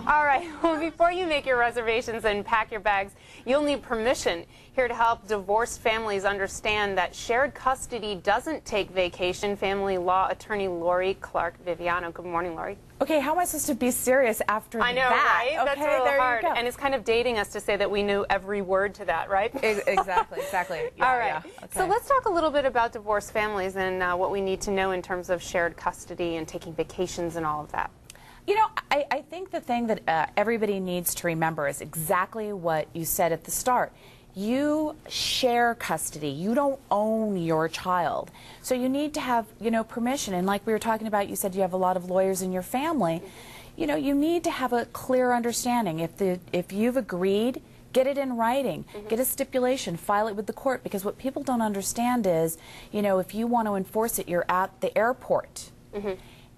All right, well, before you make your reservations and pack your bags, you'll need permission. Here to help divorced families understand that shared custody doesn't take vacation, family law attorney Lori Clark-Viviano. Good morning, Lori. Okay, how am I supposed to be serious after that? I know, right? Okay, That's a little there hard. you go. And it's kind of dating us to say that we knew every word to that, right? Exactly. Yeah, all right. Yeah. Okay. So let's talk a little bit about divorced families and what we need to know in terms of shared custody and taking vacations and all of that. You know, I think the thing that everybody needs to remember is exactly what you said at the start. You share custody. You don't own your child. So you need to have, permission. And like we were talking about, you said you have a lot of lawyers in your family. You know, you need to have a clear understanding. If you've agreed, get it in writing. Get a stipulation. File it with the court. Because what people don't understand is, if you want to enforce it, you're at the airport.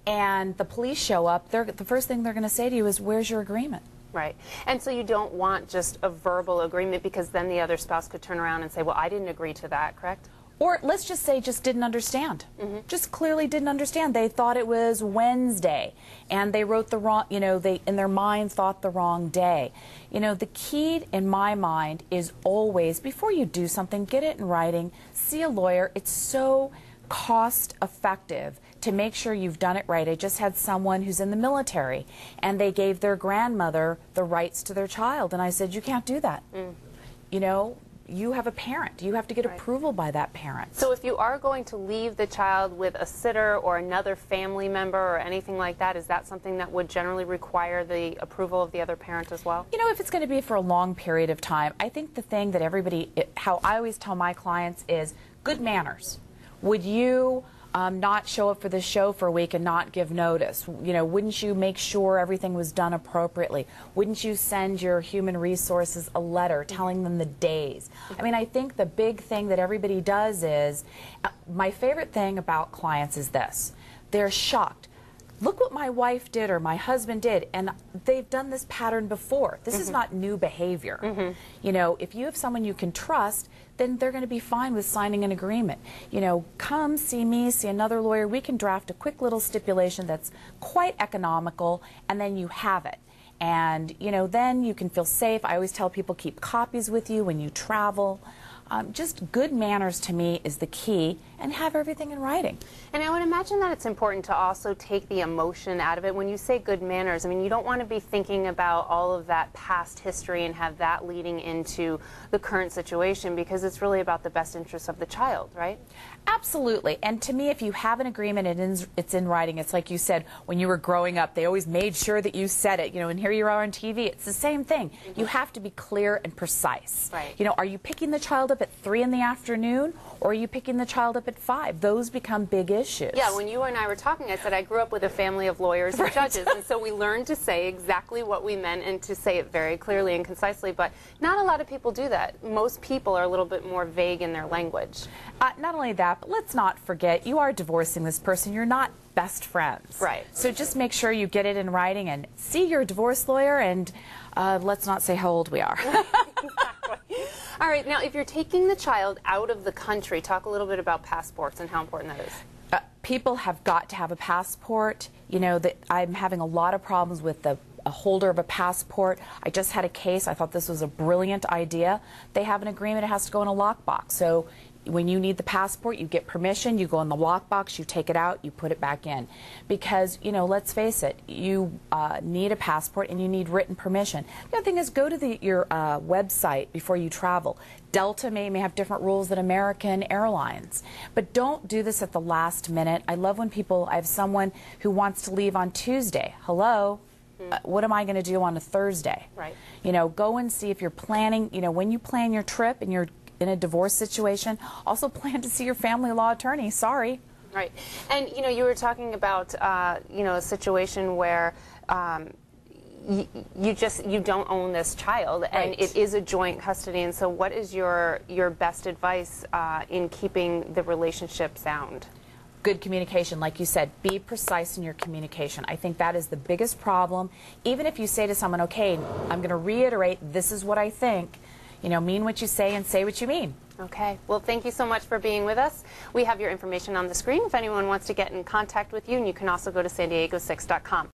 And the police show up, the first thing they're going to say to you is, where's your agreement? Right. And so you don't want just a verbal agreement, because then the other spouse could turn around and say, well, I didn't agree to that, correct? Or let's just say just didn't understand. Just clearly didn't understand. They thought it was Wednesday, and they wrote the wrong, they in their mind thought the wrong day. The key in my mind is always, before you do something, get it in writing, see a lawyer. It's so cost effective to make sure you've done it right. I just had someone who's in the military, and they gave their grandmother the rights to their child, and I said, you can't do that. You have a parent. You have to get approval by that parent. So if you are going to leave the child with a sitter or another family member or anything like that, is that something that would generally require the approval of the other parent as well? If it's going to be for a long period of time, I think the thing that how I always tell my clients is good manners. Would you not show up for the show for a week and not give notice? Wouldn't you make sure everything was done appropriately? Wouldn't you send your human resources a letter telling them the days? I mean, I think the big thing that everybody does is, my favorite thing about clients is this. They're shocked. Look what my wife did or my husband did, and they've done this pattern before. This is not new behavior. If you have someone you can trust, then they're going to be fine with signing an agreement. Come see me, see another lawyer. We can draft a quick little stipulation that's quite economical, and then you have it. And, then you can feel safe. I always tell people, keep copies with you when you travel. Just good manners to me is the key, and have everything in writing. And I would imagine that it's important to also take the emotion out of it. When you say good manners, I mean, you don't want to be thinking about all of that past history and have that leading into the current situation, because it's really about the best interest of the child, right? Absolutely. And to me, if you have an agreement and it's in writing, it's like you said, when you were growing up, they always made sure that you said it, and here you are on TV. It's the same thing. You have to be clear and precise. Right. Are you picking the child up at 3 in the afternoon, or are you picking the child up at 5? Those become big issues. Yeah, when you and I were talking, I said I grew up with a family of lawyers and judges, and so we learned to say exactly what we meant and to say it very clearly and concisely, but not a lot of people do that. Most people are a little bit more vague in their language. Not only that, but let's not forget, you are divorcing this person. You're not best friends. Right. So just make sure you get it in writing and see your divorce lawyer, and let's not say how old we are. Exactly. All right, now if you're taking the child out of the country, talk a little bit about passports and how important that is. People have got to have a passport. That I'm having a lot of problems with a holder of a passport. I just had a case. I thought this was a brilliant idea. They have an agreement. It has to go in a lockbox. So when you need the passport, you get permission, you go in the lockbox, you take it out, you put it back in. Because, let's face it, you need a passport and you need written permission. The other thing is, go to your website before you travel. Delta may have different rules than American Airlines. But don't do this at the last minute. I love when I have someone who wants to leave on Tuesday. Hello? What am I going to do on a Thursday? Right. Go and see if you're planning, when you plan your trip and you're in a divorce situation, also plan to see your family law attorney. Sorry. Right. And, you were talking about, a situation where you don't own this child, Right. and it is a joint custody. And so what is your best advice in keeping the relationship sound? Good communication, like you said. Be precise in your communication. I think that is the biggest problem. Even if you say to someone, okay, I'm going to reiterate, this is what I think, mean what you say and say what you mean. Okay. Well, thank you so much for being with us. We have your information on the screen if anyone wants to get in contact with you, and you can also go to san diego6.com.